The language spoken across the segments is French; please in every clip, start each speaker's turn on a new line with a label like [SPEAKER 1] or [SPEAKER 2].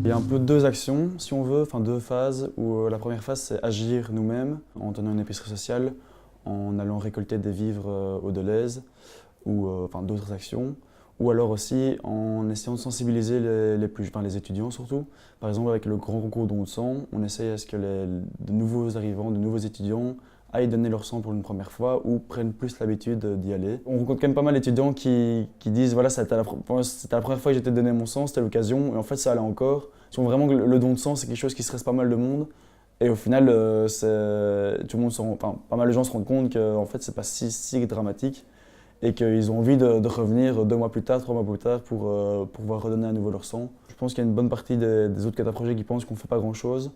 [SPEAKER 1] Il y a un peu deux actions, si on veut, enfin deux phases, où la première phase c'est agir nous-mêmes en tenant une épicerie sociale, en allant récolter des vivres au Deleuze, ou enfin d'autres actions, ou alors aussi en essayant de sensibiliser les étudiants surtout. Par exemple avec le grand concours don de sang, on essaye à ce que de nouveaux arrivants, de nouveaux étudiants aillent donner leur sang pour une première fois ou prennent plus l'habitude d'y aller. On rencontre quand même pas mal d'étudiants qui disent voilà, c'était la première fois que j'étais donné mon sang, c'était l'occasion, et en fait ça allait encore. Ils sont vraiment que le don de sang c'est quelque chose qui stresse pas mal de monde. Et au final, tout le monde enfin, pas mal de gens se rendent compte que en fait, c'est pas si dramatique et qu'ils ont envie de revenir 2 mois plus tard, 3 mois plus tard pour pouvoir redonner à nouveau leur sang. Je pense qu'il y a une bonne partie des autres cataphragés qui pensent qu'on ne fait pas grand-chose.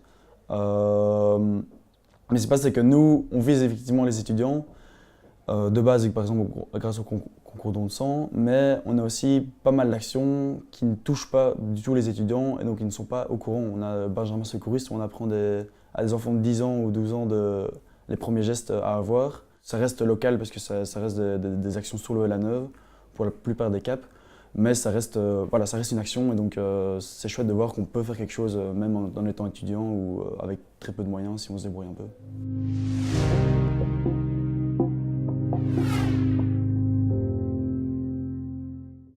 [SPEAKER 1] Mais ce qui se passe, c'est que nous, on vise effectivement les étudiants de base, par exemple grâce au concours don de sang, mais on a aussi pas mal d'actions qui ne touchent pas du tout les étudiants et donc ils ne sont pas au courant. On a Benjamin Secouriste où on apprend à des enfants de 10 ans ou 12 ans les premiers gestes à avoir. Ça reste local parce que ça reste des actions sur l'eau et la Neuve pour la plupart des caps, mais ça reste, voilà, ça reste une action et donc c'est chouette de voir qu'on peut faire quelque chose même en étant étudiant ou avec très peu de moyens si on se débrouille un peu.